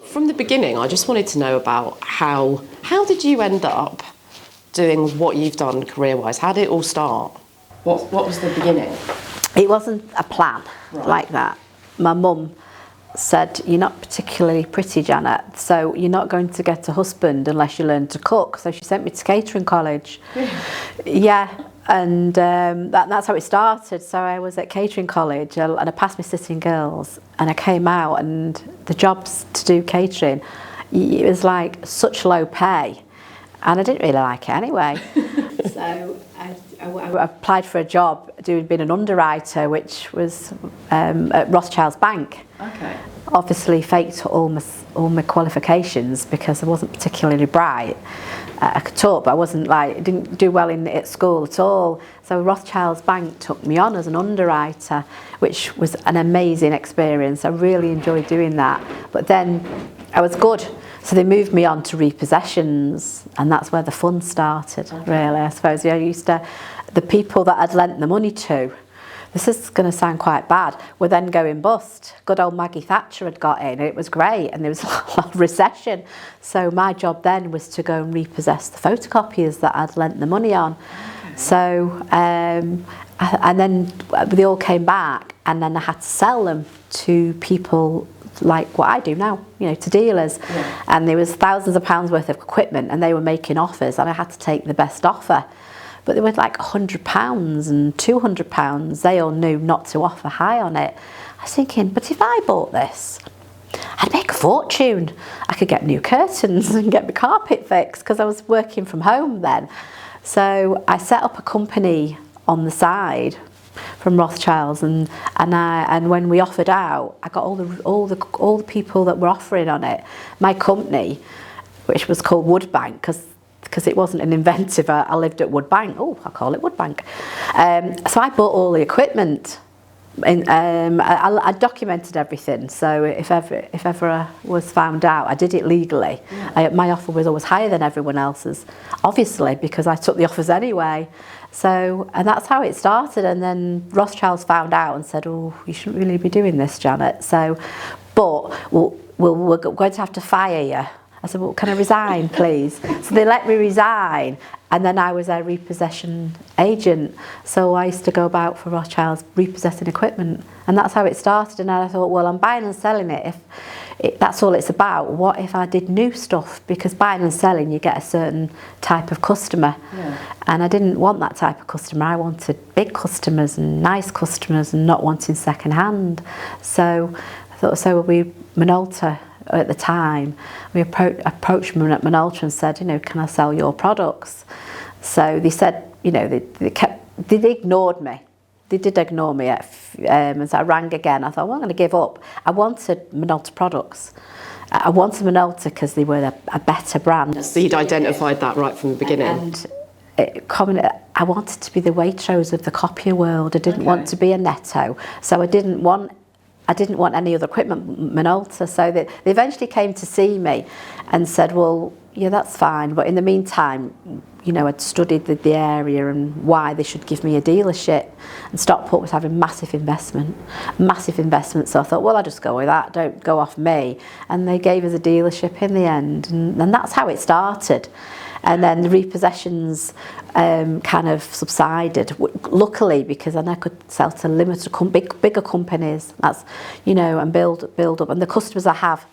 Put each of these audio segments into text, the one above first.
From the beginning, I just wanted to know about how did you end up doing what you've done career-wise? How did it all start? What was the beginning? It wasn't a plan like that. My mum said, "You're not particularly pretty, Janet, so you're not going to get a husband unless you learn to cook." So she sent me to catering college. Yeah, and that's how it started. So I was at catering college and I passed my City and Girls, and I came out, and the jobs to do catering, it was like such low pay, and I didn't really like it anyway. So I applied for a job being an underwriter, which was at Rothschild's Bank. Okay. Obviously faked all my qualifications because I wasn't particularly bright. I could talk, but I didn't do well at school at all. So Rothschild's Bank took me on as an underwriter, which was an amazing experience. I really enjoyed doing that. But then I was good. So they moved me on to repossessions, and that's where the fun started, really, I suppose. The people that I'd lent the money to, this is going to sound quite bad, were then going bust. Good old Maggie Thatcher had got in, and it was great, and there was a lot of recession. So my job then was to go and repossess the photocopiers that I'd lent the money on. Okay. So, and then they all came back, and then I had to sell them to people like what I do now, to dealers. Yeah. And there was thousands of pounds worth of equipment, and they were making offers, and I had to take the best offer. But they were like £100 and £200. They all knew not to offer high on it. I was thinking, but if I bought this, I'd make a fortune. I could get new curtains and get my carpet fixed, because I was working from home then. So I set up a company on the side from Rothschild's, and when we offered out, I got all the people that were offering on it. My company, which was called Woodbank, because it wasn't an inventive. I lived at Woodbank. Oh, I call it Woodbank. So I bought all the equipment. I documented everything. So if ever I was found out, I did it legally. Yeah. My offer was always higher than everyone else's, obviously, because I took the offers anyway. So, and that's how it started. And then Rothschild's found out and said, "Oh, you shouldn't really be doing this, Janet. So, but we're going to have to fire you." I said, "Well, can I resign, please?" So they let me resign, and then I was their repossession agent. So I used to go about for Rothschild's repossessing equipment, and that's how it started. And I thought, well, I'm buying and selling it. If that's all it's about, what if I did new stuff? Because buying and selling, you get a certain type of customer. Yeah. And I didn't want that type of customer. I wanted big customers and nice customers and not wanting second hand. So I thought, Minolta, at the time, we approached them at Minolta and said, "Can I sell your products?" So they said, they ignored me. They did ignore me, and so I rang again. I thought, well, I'm going to give up. I wanted Minolta products. I wanted Minolta because they were a better brand. So you'd identified that right from the beginning. And I wanted to be the Waitrose of the copier world. I didn't want to be a Netto. So I didn't want any other equipment, Minolta. So they eventually came to see me and said, "Well, yeah, that's fine. But in the meantime, I'd studied the area and why they should give me a dealership." And Stockport was having massive investment. So I thought, well, I'll just go with that. Don't go off me. And they gave us a dealership in the end. And that's how it started. And then the repossessions kind of subsided, luckily, because then I could sell to bigger companies. That's, and build up. And the customers I have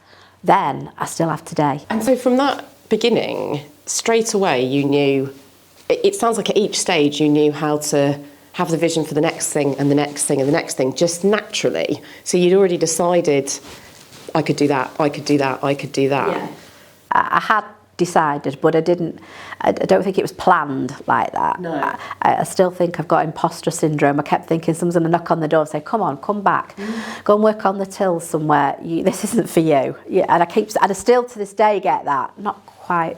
then, I still have today. And so from that beginning, straight away, you knew. It sounds like at each stage you knew how to have the vision for the next thing and the next thing and the next thing, just naturally. So you'd already decided, I could do that, I could do that, I could do that. Yeah. I had decided, but I don't think it was planned like that. No. I still think I've got imposter syndrome. I kept thinking someone's going to knock on the door and say, "Come on, come back, go and work on the tills somewhere. This isn't for you." Yeah, and I still to this day get that. Not quite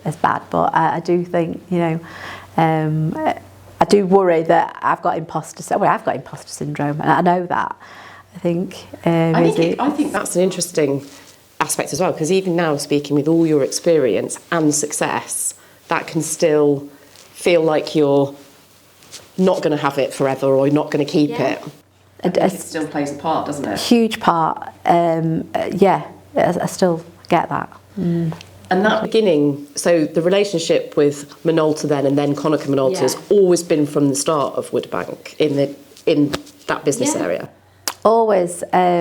as bad, but I do think, I do worry that I've got imposter syndrome, and I know that. I think that's an interesting aspect as well, because even now, speaking with all your experience and success, that can still feel like you're not going to have it forever, or you're not going to keep it. It still plays a part, doesn't it? Huge part. I still get that. And that beginning, so the relationship with Minolta then and then Konica Minolta has always been from the start of Woodbank in that business area? Always. I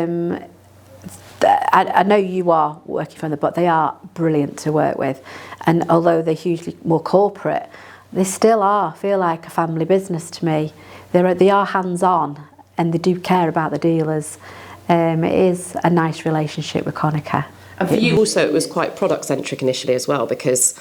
know you are working from them, but they are brilliant to work with. And although they're hugely more corporate, they still feel like a family business to me. They are hands-on and they do care about the dealers. It is a nice relationship with Konica. And for you also, it was quite product-centric initially as well, because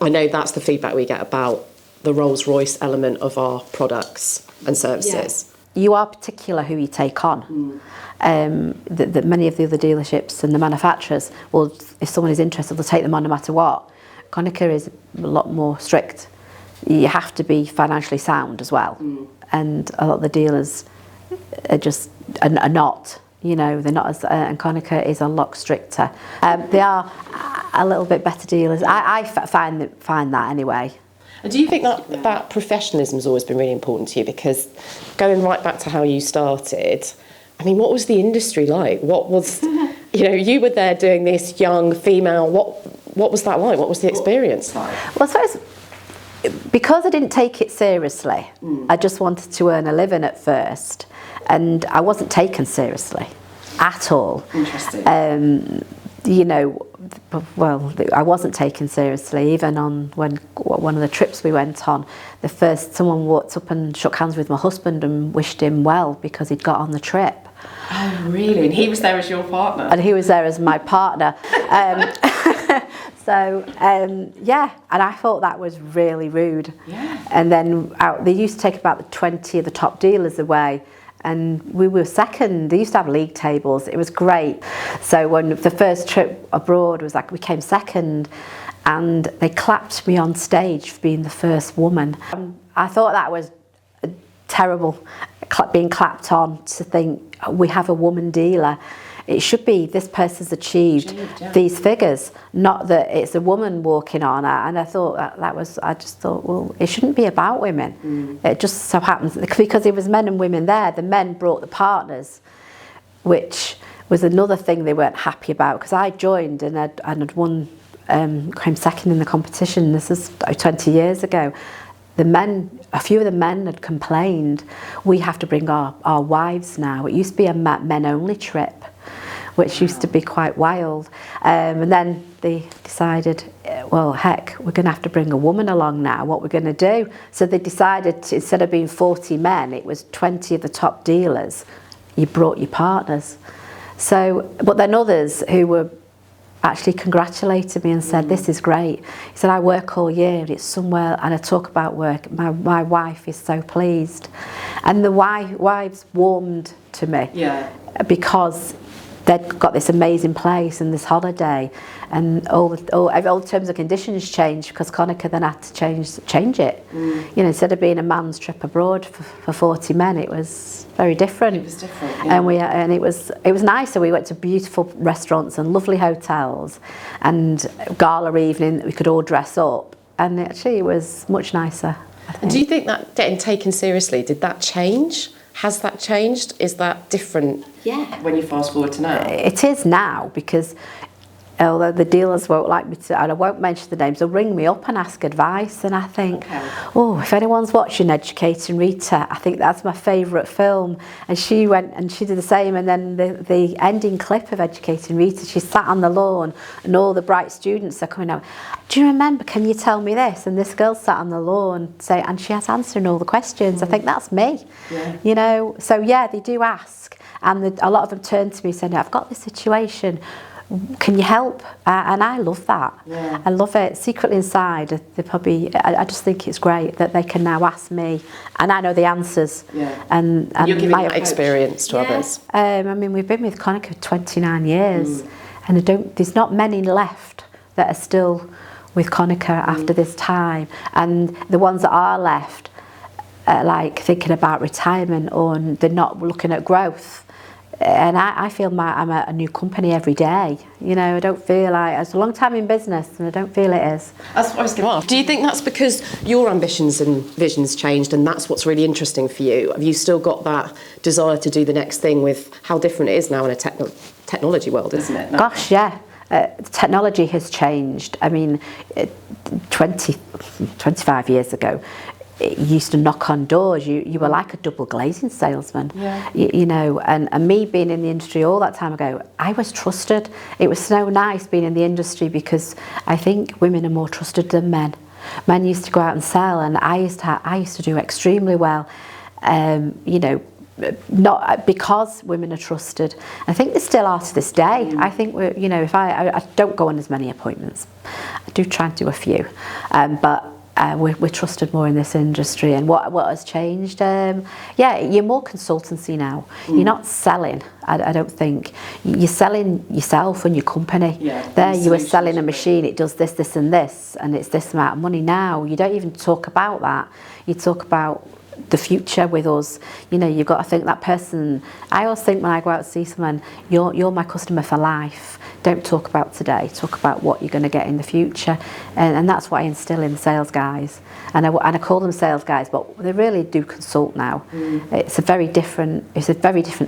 I know that's the feedback we get about the Rolls-Royce element of our products and services. You are particular who you take on. That many of the other dealerships and the manufacturers, well, if someone is interested, they'll take them on no matter what. Konica is a lot more strict. You have to be financially sound as well. And a lot of the dealers are not. You know, they're not as, and Konica is a lot stricter. They are a little bit better dealers. I find that anyway. And do you think that professionalism has always been really important to you? Because going right back to how you started, I mean, what was the industry like? What was, you know, you were there doing this young female. What was that like? What was the experience like? Well, I suppose because I didn't take it seriously, I just wanted to earn a living at first. And I wasn't taken seriously at all. Interesting. You know, well, I wasn't taken seriously. Even on one of the trips we went on, someone walked up and shook hands with my husband and wished him well because he'd got on the trip. Oh, really? And he was there as your partner? And he was there as my partner. Yeah, and I thought that was really rude. Yeah. And then they used to take about 20 of the top dealers away. And we were second. They used to have league tables. It was great. So when the first trip abroad was we came second, and they clapped me on stage for being the first woman. I thought that was terrible, being clapped on, to think we have a woman dealer. It should be this person's achieved these figures, not that it's a woman walking on. And I thought I just thought, well, it shouldn't be about women. It just so happens, because it was men and women there, the men brought the partners, which was another thing they weren't happy about, because I joined and I'd won, came second in the competition. This is 20 years ago. A few of the men had complained, we have to bring our wives now. It used to be a men-only trip, which used to be quite wild. And then they decided, well, heck, we're going to have to bring a woman along now. What we're going to do? So they decided, instead of being 40 men, it was 20 of the top dealers. You brought your partners. So, but then others who were actually congratulated me and said, this is great. He said, I work all year, it's somewhere, and I talk about work. My wife is so pleased. And the wives warmed to me because they'd got this amazing place and this holiday, and all the terms and conditions changed because Konica then had to change it. You know, instead of being a man's trip abroad for 40 men, it was very different. It was different, and it was nice. So we went to beautiful restaurants and lovely hotels, and gala evening we could all dress up, and actually it was much nicer. And do you think that getting taken seriously, did that change? Has that changed? Is that different when you fast forward to now? It is now, because although the dealers won't like me to, and I won't mention the names, they'll ring me up and ask advice, and I think, oh, if anyone's watching Educating Rita, I think that's my favourite film. And she went and she did the same, and then the ending clip of Educating Rita, she sat on the lawn and all the bright students are coming out, do you remember, can you tell me this? And this girl sat on the lawn and she has answering all the questions. I think that's me, you know. So yeah, they do ask, and a lot of them turn to me saying, I've got this situation, can you help? And I love that. I love it. Secretly inside, they probably, I just think it's great that they can now ask me, and I know the answers. And you're giving that experience to others. I mean, we've been with Konica 29 years, and there's not many left that are still with Konica after this time. And the ones that are left, like thinking about retirement, or they're not looking at growth. And I feel I'm a new company every day. You know, I don't feel like, it's a long time in business, and I don't feel it is. That's what I was going to ask. Do you think that's because your ambitions and visions changed, and that's what's really interesting for you? Have you still got that desire to do the next thing with how different it is now in a technology world, isn't it? Gosh, yeah. technology has changed. I mean, 25 years ago, you used to knock on doors. You were like a double glazing salesman. Yeah. You know, and me being in the industry all that time ago, I was trusted. It was so nice being in the industry because I think women are more trusted than men. Men used to go out and sell, and I used to do extremely well. You know, not because women are trusted. I think they still are to this day. I think we're, you know, if I don't go on as many appointments, I do try and do a few, but we're trusted more in this industry. And what has changed? Yeah, you're more consultancy now. You're not selling. I don't think you're selling yourself and your company. Yeah, there you were selling a machine. It does this, this, and this, and it's this amount of money. Now you don't even talk about that. You talk about the future with us. You know, you've got to think that person. I always think when I go out to see someone, you're my customer for life. Don't talk about today, talk about what you're going to get in the future. And that's what I instill in sales guys. And I call them sales guys, but they really do consult now. It's a very different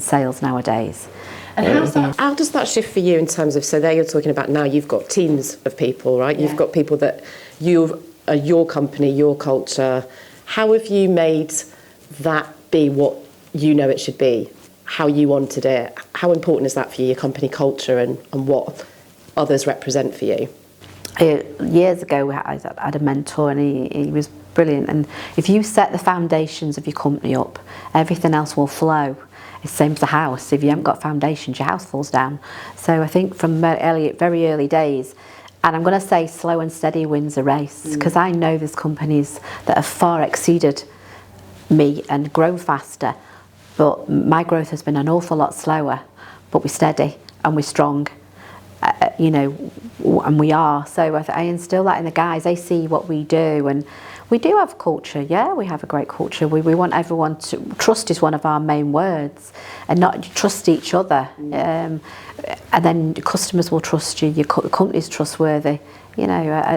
sales nowadays. And how does that shift for you in terms of, so there you're talking about now you've got teams of people, right? Yeah. You've got people that your company, your culture. How have you made that be what you know it should be? How you wanted it? How important is that for you, your company culture and what others represent for you? Years ago, I had a mentor, and he was brilliant. And if you set the foundations of your company up, everything else will flow. It's the same as the house. If you haven't got foundations, your house falls down. So I think from very early days, and I'm going to say slow and steady wins a race, because I know there's companies that have far exceeded me and grown faster, but my growth has been an awful lot slower, but we're steady and we're strong, you know, and we are. So I instill that in the guys. They see what we do, and we do have culture. Yeah, we have a great culture. We want everyone to trust is one of our main words, and not trust each other. And then customers will trust you. Your company's trustworthy. You know,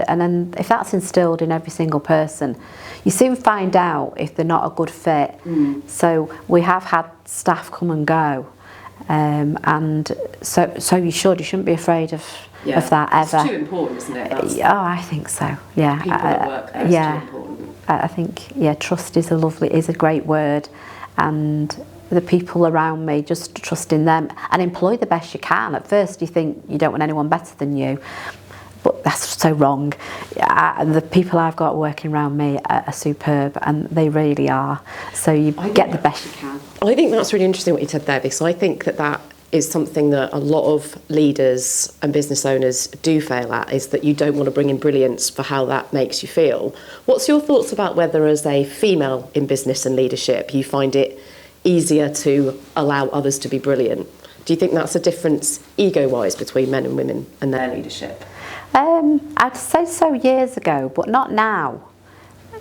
and then if that's instilled in every single person, you soon find out if they're not a good fit. So we have had staff come and go, and so you shouldn't be afraid of that ever. It's too important, isn't it? Oh, I think so. Yeah. People at work, that's too important. I think trust is a great word, and the people around me, just trust in them and employ the best you can. At first, you think you don't want anyone better than you. But that's so wrong. The people I've got working around me are superb, and they really are. So you get the best you can. I think that's really interesting what you said there, because I think that is something that a lot of leaders and business owners do fail at, is that you don't want to bring in brilliance for how that makes you feel. What's your thoughts about whether, as a female in business and leadership, you find it easier to allow others to be brilliant? Do you think that's a difference ego-wise between men and women and their leadership? I'd say so years ago, but not now.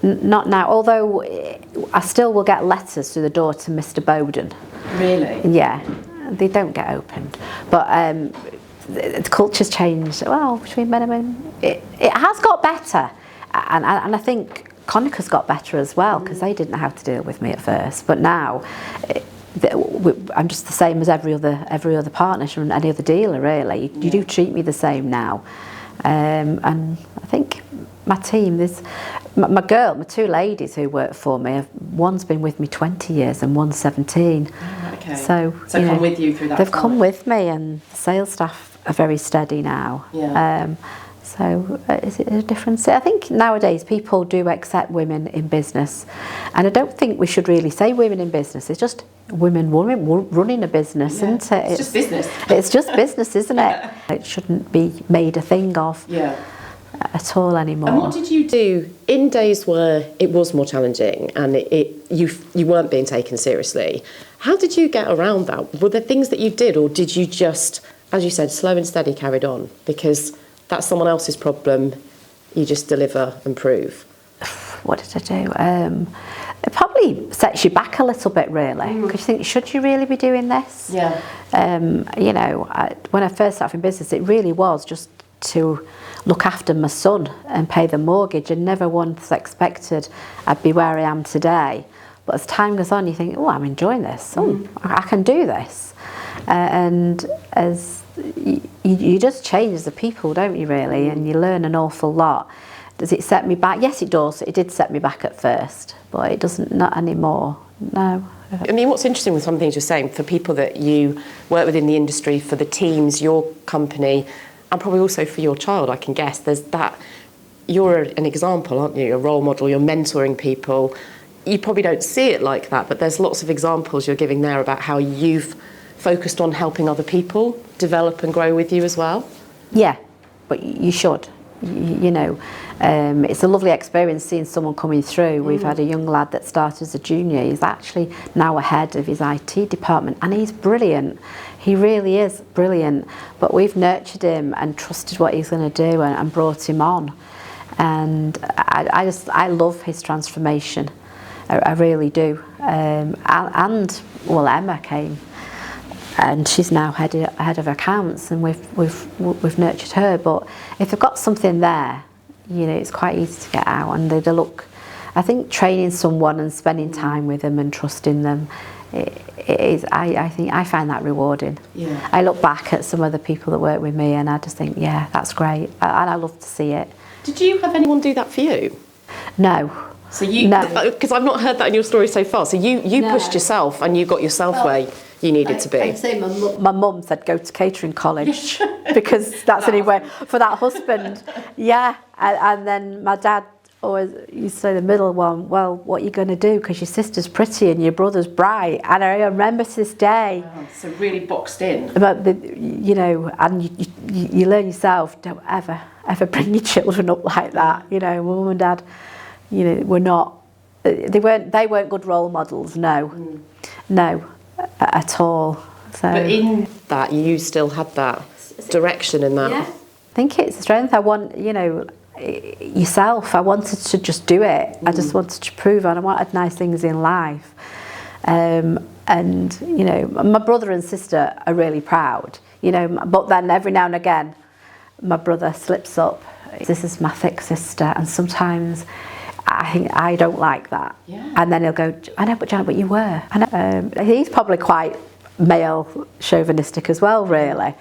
Not now, although I still will get letters through the door to Mr. Bowden. Really? Yeah, they don't get opened. But the culture's changed, well, between men and women. It has got better. And I think Conacher's got better as well, because they didn't know how to deal with me at first. But now, I'm just the same as every other partner and any other dealer, really. You do treat me the same now. And I think my team, there's my two ladies who work for me, one's been with me 20 years and one's 17. Oh, okay. So come with you through that They've time. come with me, and the sales staff are very steady now. Yeah. So is it a difference? I think nowadays people do accept women in business, and I don't think we should really say women in business. It's just women running a business, isn't it? It's just business. It's just business, isn't it? It shouldn't be made a thing of at all anymore. And what did you do in days where it was more challenging and you weren't being taken seriously? How did you get around that? Were there things that you did, or did you just, as you said, slow and steady carried on? Because that's someone else's problem. You just deliver and prove. What did I do? It probably sets you back a little bit, really, because you think, should you really be doing this? Yeah. You know, when I first started in business, it really was just to look after my son and pay the mortgage, and never once expected I'd be where I am today. But as time goes on, you think, oh, I'm enjoying this. Oh, I can do this. And as you just change as a people, don't you, really? And you learn an awful lot. Does it set me back? Yes, it does. It did set me back at first, but it doesn't, not anymore. No. I mean, what's interesting with some things you're saying, for people that you work with in the industry, for the teams, your company, and probably also for your child, I can guess, there's that, you're an example, aren't you? You're a role model, you're mentoring people. You probably don't see it like that, but there's lots of examples you're giving there about how you've focused on helping other people develop and grow with you as well. Yeah, but you should. You know, it's a lovely experience seeing someone coming through. We've had a young lad that started as a junior. He's actually now ahead of his IT department, and he's brilliant. He really is brilliant. But we've nurtured him and trusted what he's going to do, and brought him on. And I love his transformation. I really do. And well, Emma came, and she's now head of accounts, and we've nurtured her. But if they've got something there, you know, it's quite easy to get out. And they look, I think training someone and spending time with them and trusting them, it is. I think I find that rewarding. Yeah. I look back at some of the people that work with me, and I just think, yeah, that's great, and I love to see it. Did you have anyone do that for you? No. So you, because I've not heard that in your story so far. So you pushed yourself, and you got yourself where you needed to be. I'd say my mum said go to catering college because that's the only way for that husband. Yeah, and then my dad always used to say the middle one. Well, what are you going to do? Because your sister's pretty and your brother's bright. And I remember to this day. Wow, so really boxed in. But you know, and you learn yourself. Don't ever bring your children up like that. You know, mum and dad. You know, were not. They weren't good role models. No, no. At all. So, but in that, you still had that direction in that. Yeah. I think it's strength. I want, you know, yourself. I wanted to just do it. I just wanted to prove, and I wanted nice things in life. And you know, my brother and sister are really proud. You know, but then every now and again, my brother slips up. This is my thick sister, and sometimes I don't like that. Yeah. And then he'll go, I know, but Janet, but you were. And he's probably quite male chauvinistic as well, really.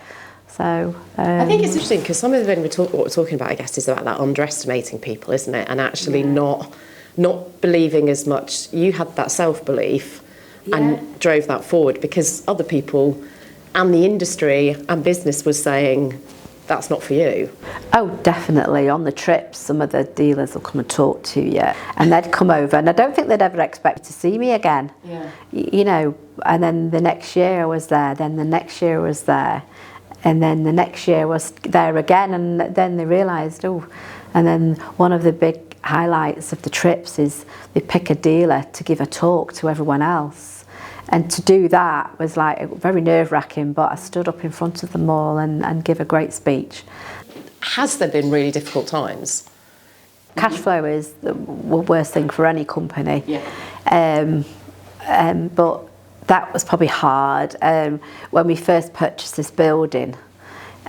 So I think it's interesting because some of what we're talking about, I guess, is about that underestimating people, isn't it? And actually not believing as much. You had that self-belief and drove that forward, because other people and the industry and business was saying, that's not for you. Oh, definitely. On the trips, some of the dealers will come and talk to you, and they'd come over, and I don't think they'd ever expect to see me again. Yeah. You know, and then the next year I was there, then the next year I was there, and then the next year I was there again, and then they realised, oh, and then one of the big highlights of the trips is they pick a dealer to give a talk to everyone else. And to do that was like very nerve-wracking, but I stood up in front of them all and give a great speech. Has there been really difficult times? Cash flow is the worst thing for any company. Yeah. But that was probably hard. When we first purchased this building,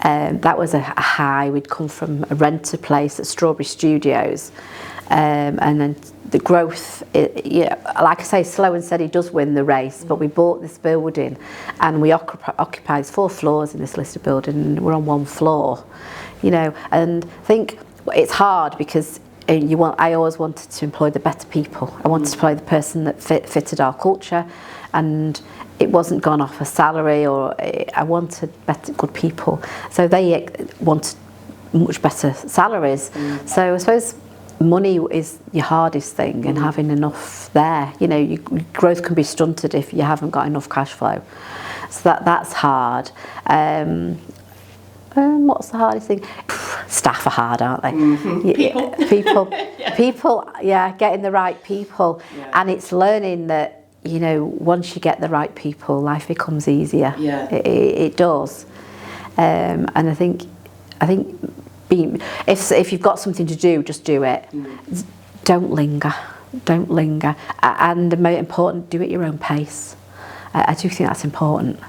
that was a high. We'd come from a rented place at Strawberry Studios. And then the growth, like I say, slow and steady does win the race. But we bought this building, and we occupy 4 floors in this listed building, and we're on 1 floor, you know. And I think it's hard because I always wanted to employ the better people. I wanted to employ the person that fitted our culture, and it wasn't gone off a salary, or I wanted good people. So they wanted much better salaries. So I suppose money is your hardest thing, and having enough there. You know, your growth can be stunted if you haven't got enough cash flow. So that's hard. What's the hardest thing? Staff are hard, aren't they? People, yeah, getting the right people. Yeah. And it's learning that, you know, once you get the right people, life becomes easier. Yeah. It does. And I think if you've got something to do, just do it. Don't linger. And the most important, do it at your own pace. I do think that's important.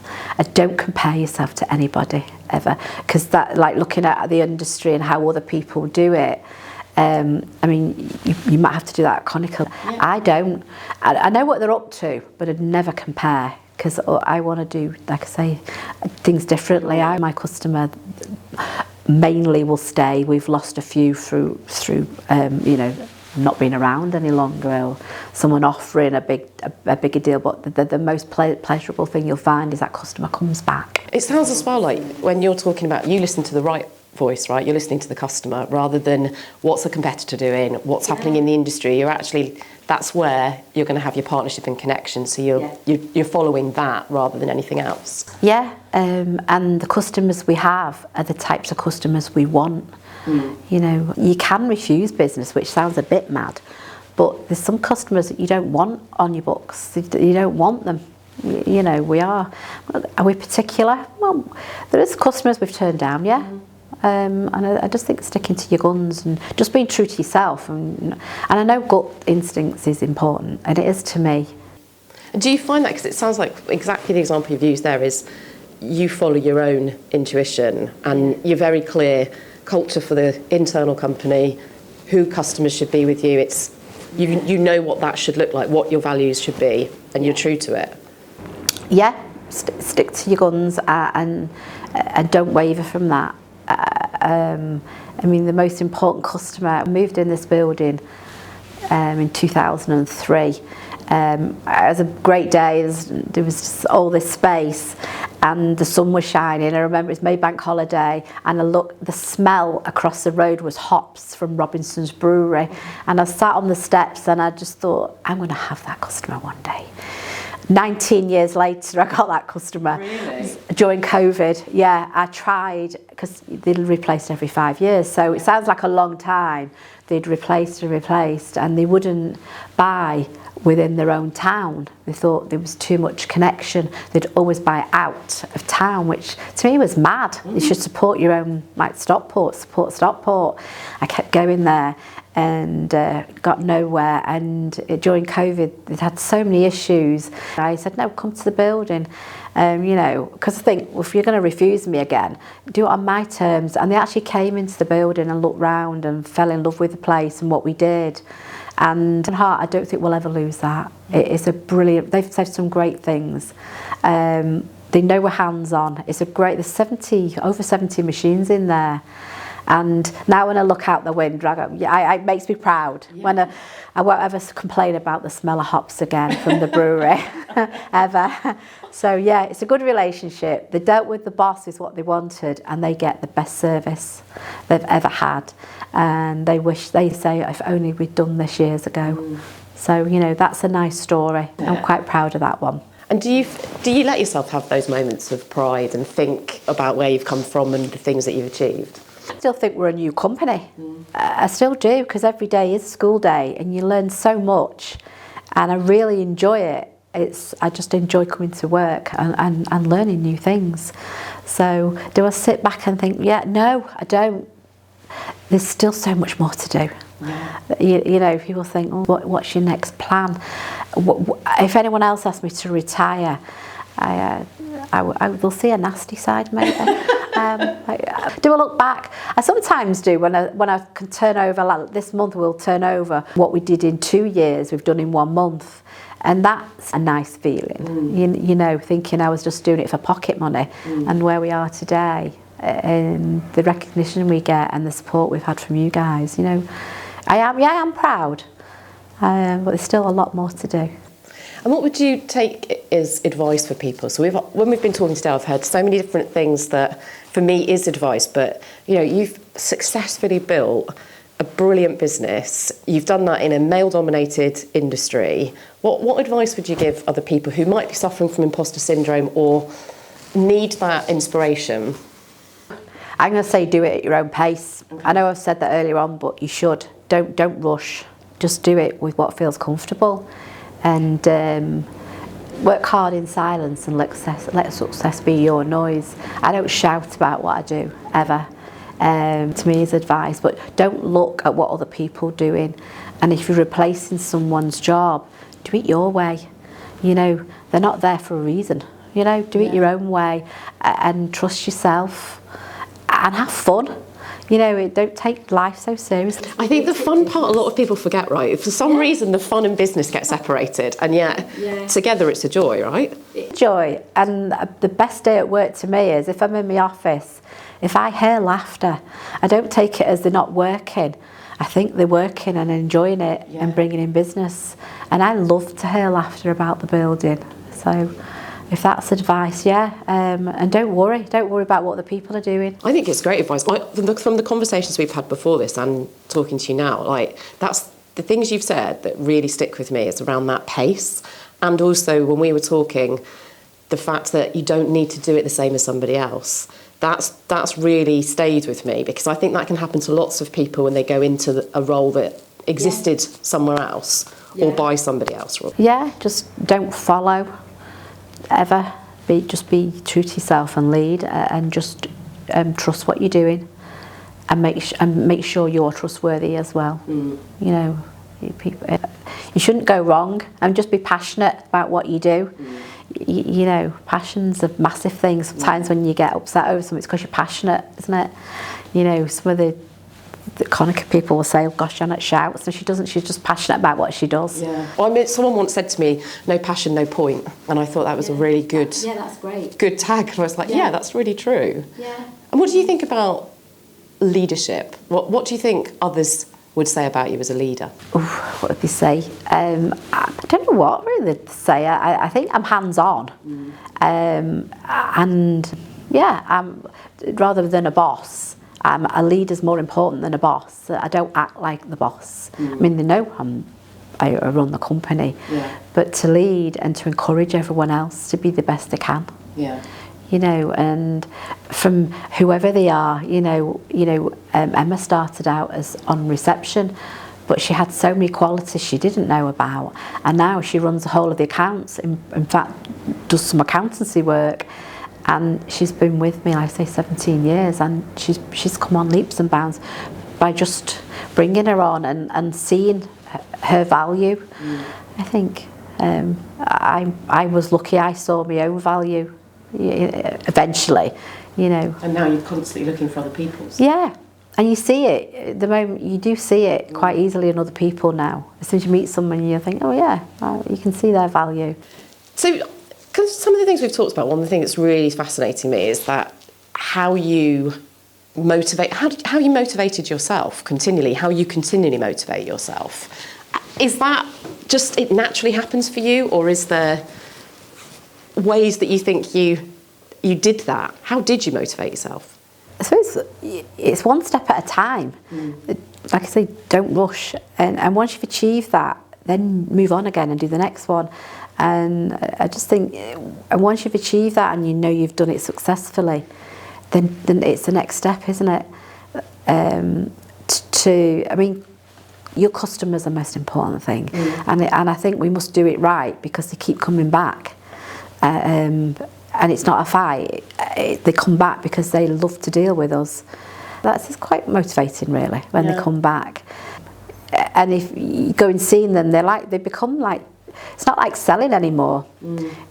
Don't compare yourself to anybody ever, because that, like looking at the industry and how other people do it. I mean, you might have to do that at Conoco. Yeah. I don't. I know what they're up to, but I'd never compare, because I want to do, like I say, things differently. My customer mainly will stay. We've lost a few through you know, not being around any longer, or someone offering a bigger deal. But the most pleasurable thing you'll find is that customer comes back. It sounds as well like when you're talking about, you listen to the right voice, right? You're listening to the customer rather than what's a competitor doing, what's happening in the industry. You're actually, that's where you're going to have your partnership and connection. So you're following that rather than anything else. Yeah, and the customers we have are the types of customers we want. You know, you can refuse business, which sounds a bit mad, but there's some customers that you don't want on your books. You don't want them. You know, are we particular? Well, there is customers we've turned down, yeah. And I just think sticking to your guns and just being true to yourself. And I know gut instincts is important, and it is to me. Do you find that, because it sounds like exactly the example you've used there is you follow your own intuition and you're very clear, culture for the internal company, who customers should be with you. It's you know what that should look like, what your values should be, and you're true to it. Yeah, stick to your guns and don't waver from that. I mean, the most important customer moved in this building in 2003. It was a great day. There was just all this space and the sun was shining. I remember it was Maybank holiday, and the smell across the road was hops from Robinson's Brewery. And I sat on the steps and I just thought, I'm going to have that customer one day. 19 years later, I got that customer. Really? During COVID. Yeah, I tried, because they'd replaced every 5 years, so it sounds like a long time. They'd replaced and replaced, and they wouldn't buy within their own town. They thought there was too much connection. They'd always buy out of town, which to me was mad. You should support your own, like support Stockport. I kept going there and got nowhere, and during COVID they'd had so many issues. I said, no, come to the building, you know, because I think, well, if you're going to refuse me again, do it on my terms. And they actually came into the building and looked round and fell in love with the place and what we did. And in heart, I don't think we'll ever lose that. It is a brilliant, they've said some great things. They know we're hands-on. It's a great, there's over 70 machines in there. And now when I look out the window, it makes me proud. Yeah. When I won't ever complain about the smell of hops again from the brewery, ever. So yeah, it's a good relationship. They dealt with the boss is what they wanted, and they get the best service they've ever had. And they say, if only we'd done this years ago. So, you know, that's a nice story. Yeah. I'm quite proud of that one. And do you let yourself have those moments of pride and think about where you've come from and the things that you've achieved? I still think we're a new company. I still do, because every day is school day and you learn so much, and I really enjoy it. I just enjoy coming to work and learning new things. So do I sit back and think, yeah, no, I don't. There's still so much more to do. Yeah. You know, people think, oh, what's your next plan? If anyone else asked me to retire, I will see a nasty side maybe. Do I look back? I sometimes do when I can turn over, like this month we'll turn over what we did in 2 years, we've done in 1 month. And that's a nice feeling, you know, thinking I was just doing it for pocket money, and where we are today, and the recognition we get and the support we've had from you guys, you know. I am proud, but there's still a lot more to do. And what would you take as advice for people? So when we've been talking today, I've heard so many different things that for me is advice, but you know, you've successfully built a brilliant business. You've done that in a male-dominated industry. What advice would you give other people who might be suffering from imposter syndrome or need that inspiration? I'm going to say do it at your own pace. Okay. I know I've said that earlier on, but you should. Don't rush. Just do it with what feels comfortable. And work hard in silence and let success be your noise. I don't shout about what I do, ever. To me is advice, but don't look at what other people are doing. And if you're replacing someone's job, do it your way. You know, they're not there for a reason. You know, do it your own way and trust yourself and have fun. You know, don't take life so seriously. I think the fun part a lot of people forget, right? For some reason, the fun and business get separated, and yet together it's a joy, right? joy. And the best day at work to me is if I'm in my office, if I hear laughter, I don't take it as they're not working. I think they're working and enjoying it and bringing in business. And I love to hear laughter about the building. So if that's advice, and don't worry about what the people are doing. I think it's great advice. From the conversations we've had before this and talking to you now, like that's the things you've said that really stick with me is around that pace. And also when we were talking, the fact that you don't need to do it the same as somebody else. That's really stayed with me, because I think that can happen to lots of people when they go into a role that existed somewhere else or by somebody else. Yeah, just don't follow ever. Just be true to yourself and lead, and just trust what you're doing, and make sure you're trustworthy as well. You know, you shouldn't go wrong, and just be passionate about what you do. You know, passion's a massive thing. Sometimes when you get upset over something, it's because you're passionate, isn't it? You know, some of the Conacher people will say, oh gosh, Janet shouts. No, she doesn't. She's just passionate about what she does. Yeah. Well, I mean, someone once said to me, no passion, no point. And I thought that was a really good, that's great. Good tag. And I was like, yeah, that's really true. Yeah. And what do you think about leadership? What do you think others would say about you as a leader? What would they say? I don't know what really to say. I think I'm hands-on. And yeah, I'm, rather than a boss, a leader's more important than a boss. I don't act like the boss. I mean, they know I run the company, but to lead and to encourage everyone else to be the best they can. Yeah. You know, and from whoever they are, Emma started out as on reception, but she had so many qualities she didn't know about, and now she runs the whole of the accounts. In fact, does some accountancy work, and she's been with me, I say, 17 years, and she's come on leaps and bounds by just bringing her on and seeing her value. I think I was lucky. I saw my own value. Eventually, you know. And now you're constantly looking for other people's. Yeah, and you see it at the moment. You do see it quite easily in other people now. As soon as you meet someone, you think, oh yeah, you can see their value. So, because some of the things we've talked about, one of the things that's really fascinating me is that how you motivated yourself continually, how you continually motivate yourself. Is that just it naturally happens for you, or is there ways that you think you did that? How did you motivate yourself? I suppose it's one step at a time. Like I say, don't rush. And once you've achieved that, then move on again and do the next one. And I just think, and once you've achieved that and you know you've done it successfully, then it's the next step, isn't it? I mean, your customers are the most important thing. And I think we must do it right, because they keep coming back. And it's not a fight. They come back because they love to deal with us. It's quite motivating, really, when they come back. And if you go and see them, they become like, it's not like selling anymore.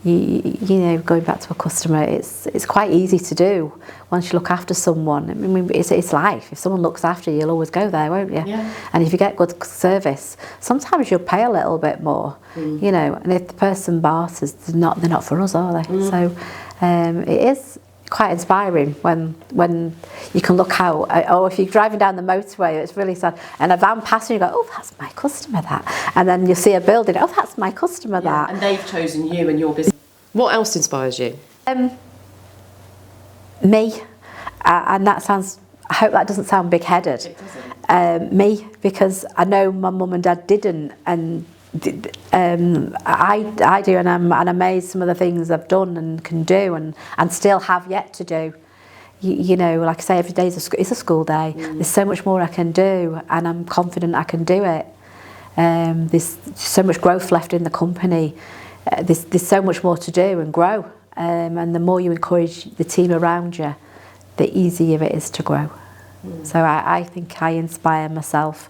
You know, going back to a customer, it's quite easy to do once you look after someone. I mean, it's life. If someone looks after you, you'll always go there, won't you? Yeah. And if you get good service, sometimes you'll pay a little bit more. You know, and if the person barters, they're not for us, are they? So it is quite inspiring when you can look out, or if you're driving down the motorway, it's really sad, and a van passing, you go, oh, that's my customer, that. And then you see a building, oh, that's my customer, that. And they've chosen you and your business. What else inspires you? Me. And that sounds, I hope that doesn't sound big-headed. It doesn't. Me, because I know my mum and dad didn't, and I do, and I'm amazed some of the things I've done and can do and still have yet to do. You know, like I say, every day is a school day. There's so much more I can do, and I'm confident I can do it. There's so much growth left in the company. There's so much more to do and grow. And the more you encourage the team around you, the easier it is to grow. So I think I inspire myself.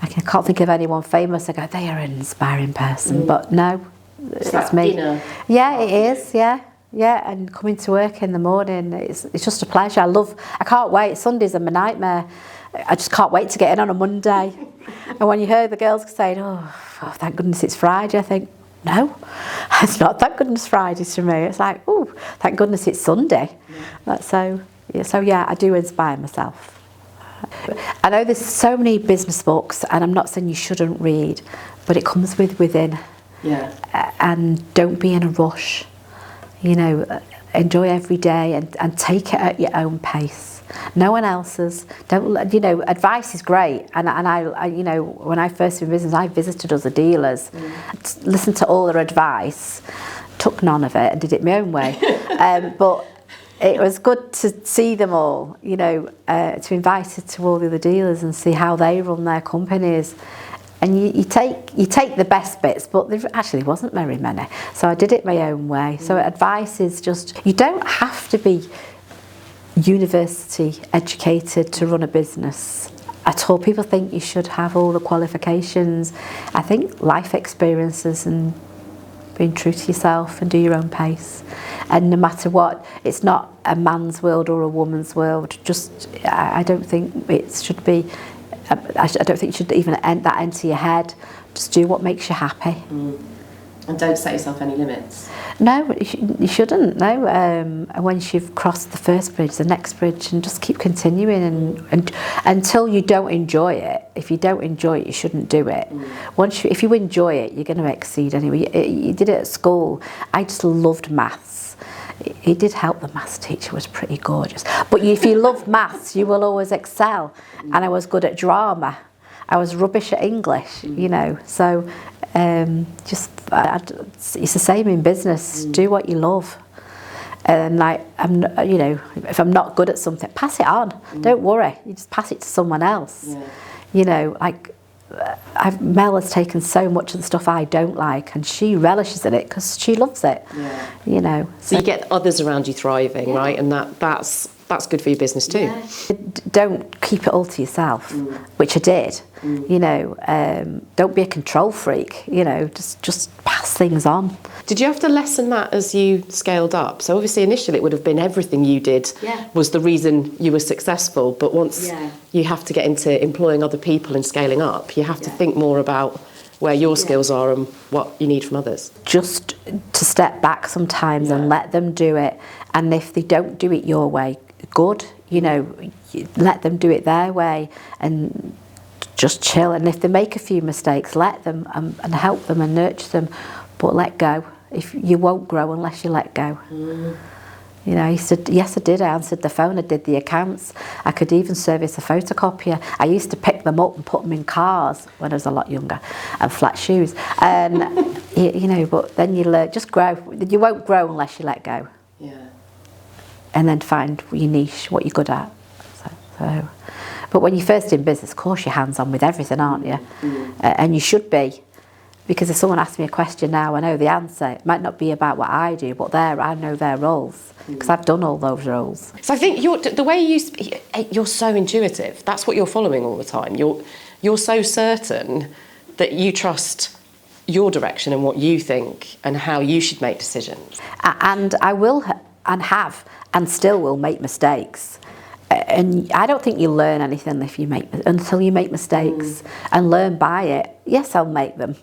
I can't think of anyone famous. I go, they are an inspiring person, but no, it's me. Dinner. Yeah, it is. Yeah, and coming to work in the morning, it's just a pleasure. I can't wait. Sundays are my nightmare. I just can't wait to get in on a Monday. And when you hear the girls saying, oh, thank goodness it's Friday, I think, no, it's not. Thank goodness Friday's for me. It's like, oh, thank goodness it's Sunday. So yeah, I do inspire myself. I know there's so many business books, and I'm not saying you shouldn't read, but it comes within. Yeah. And don't be in a rush. Enjoy every day and take it at your own pace. No one else's. Don't. Advice is great, and I when I first in business, I visited other dealers, listened to all their advice, took none of it, and did it my own way. But it was good to see them all, to invite it to all the other dealers and see how they run their companies. And you take the best bits, but there actually wasn't very many. So I did it my own way. So advice is just, you don't have to be university educated to run a business at all. People think you should have all the qualifications. I think life experiences and being true to yourself and do your own pace. And no matter what, it's not a man's world or a woman's world. I don't think it should be. I don't think you should even enter your head. Just do what makes you happy. And don't set yourself any limits. No, you shouldn't. No, and once you've crossed the first bridge, the next bridge, and just keep continuing, and until you don't enjoy it. If you don't enjoy it, you shouldn't do it. If you enjoy it, you're going to exceed anyway. You did it at school. I just loved maths. It did help. The maths teacher was pretty gorgeous. But if you love maths, you will always excel. And I was good at drama. I was rubbish at English, So it's the same in business. Do what you love. And if I'm not good at something, pass it on. Don't worry. You just pass it to someone else. Mel has taken so much of the stuff I don't like, and she relishes in it because she loves it. So you get others around you thriving, right? And that's good for your business too. Don't keep it all to yourself, which I did. Don't be a control freak. Just pass things on. Did you have to lessen that as you scaled up? So obviously initially it would have been everything you did was the reason you were successful, but once you have to get into employing other people and scaling up, you have to think more about where your skills are and what you need from others. Just to step back sometimes and let them do it. And if they don't do it your way, good, let them do it their way and just chill. And if they make a few mistakes, let them and help them and nurture them, but let go. If you won't grow unless you let go. He said, yes, I did. I answered the phone. I did the accounts. I could even service a photocopier. I used to pick them up and put them in cars when I was a lot younger, and flat shoes. And but then you learn. Just grow. You won't grow unless you let go. And then find your niche, what you're good at. But when you're first in business, of course, you're hands-on with everything, aren't you? And you should be. Because if someone asks me a question now, I know the answer. It might not be about what I do, but I know their roles. Because I've done all those roles. So I think the way you speak, you're so intuitive. That's what you're following all the time. You're so certain that you trust your direction and what you think and how you should make decisions. And I will and have and still will make mistakes. And I don't think you learn anything until you make mistakes and learn by it. Yes, I'll make them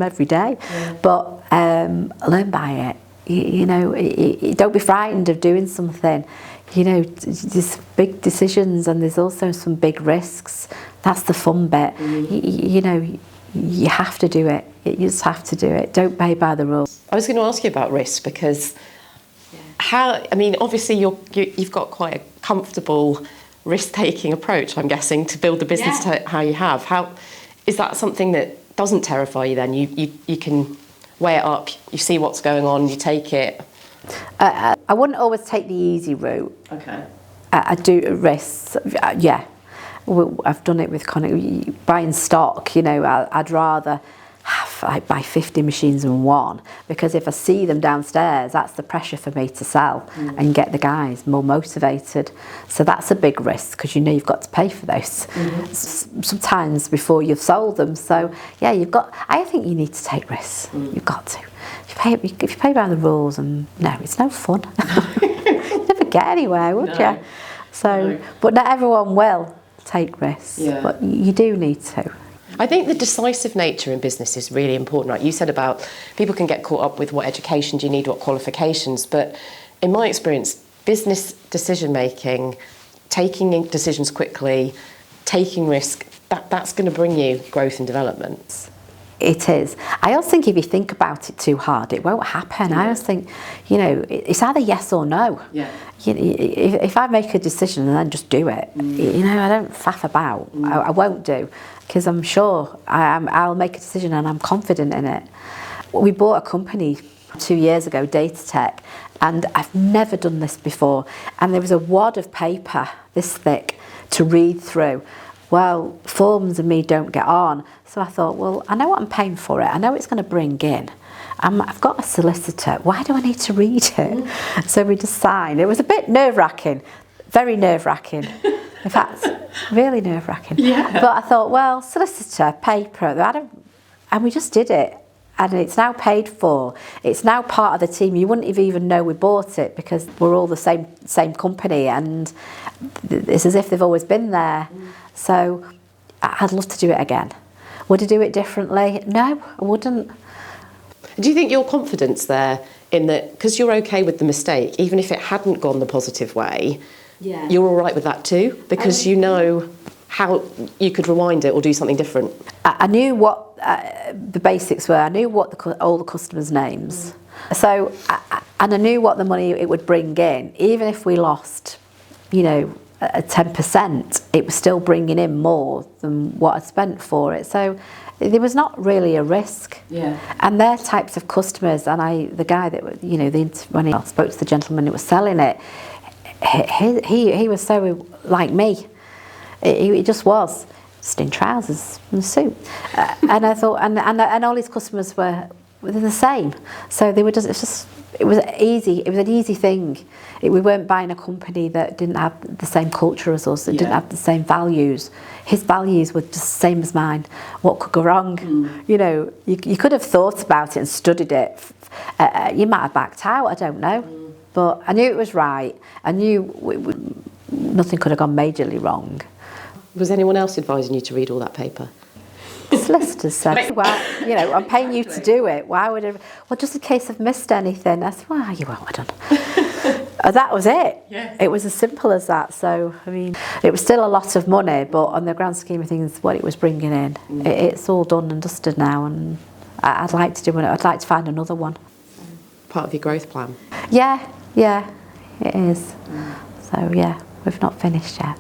every day, but learn by it. Don't be frightened of doing something. There's big decisions and there's also some big risks. That's the fun bit. You have to do it. You just have to do it. Don't play by the rules. I was going to ask you about risk because obviously you've got quite a comfortable risk-taking approach, I'm guessing, to build the business to how you have. How is that something that doesn't terrify you then? You can weigh it up, you see what's going on, you take it. I wouldn't always take the easy route. Okay. I do risks, I've done it with buying stock. I'd rather buy 50 machines than one, because if I see them downstairs, that's the pressure for me to sell and get the guys more motivated. So that's a big risk, because you've got to pay for those sometimes before you've sold them. So I think you need to take risks. You've got to. If you play by the rules, and it's no fun. You'd never get anywhere, would you? So, but not everyone will take risks, but you do need to. I think the decisive nature in business is really important, right? You said about people can get caught up with what education do you need, what qualifications, but in my experience, business decision making, taking decisions quickly, taking risk, that's going to bring you growth and development. It is. I also think if you think about it too hard, it won't happen. I always think, you know, it's either yes or no. Yeah. If I make a decision and then just do it, you know, I don't faff about. I won't do, because I'm sure I'll make a decision and I'm confident in it. We bought a company 2 years ago, Datatech, and I've never done this before. And there was a wad of paper this thick to read through. Well, forms and me don't get on. So I thought, well, I know what I'm paying for it. I know it's going to bring in. I've got a solicitor. Why do I need to read it? So we just signed. It was a bit nerve-wracking, very nerve-wracking. In fact, really nerve-wracking. Yeah. But I thought, well, solicitor, paper, and we just did it. And it's now paid for. It's now part of the team. You wouldn't have even know we bought it because we're all the same company, and it's as if they've always been there. So I'd love to do it again. Would I do it differently? No, I wouldn't. Do you think your confidence there in that, because you're okay with the mistake, even if it hadn't gone the positive way, you're all right with that too? Because you know how you could rewind it or do something different. I knew what the basics were. I knew what all the customers' names. So, and I knew what the money it would bring in. Even if we lost, you know, 10%, it was still bringing in more than what I spent for it. So there was not really a risk. Yeah. And their types of customers, and the guy that, you know, when I spoke to the gentleman who was selling it, he was so like me. He just was, just in trousers and a suit. And I thought, and all his customers were the same. So they were just, it was easy. It was an easy thing. We weren't buying a company that didn't have the same culture as us, that didn't have the same values. His values were just the same as mine. What could go wrong? You know, you could have thought about it and studied it. You might have backed out, I don't know. But I knew it was right. I knew nothing could have gone majorly wrong. Was anyone else advising you to read all that paper? The solicitors said, well, you know, I'm paying you to do it. Why would I? Well, just in case I've missed anything. I said, well, you won't have done. That was it. Yeah. It was as simple as that. So, I mean, it was still a lot of money, but on the grand scheme of things, what it was bringing in, it's all done and dusted now, and I'd like to do it. I'd like to find another one. Part of your growth plan? Yeah, it is. So, yeah, we've not finished yet.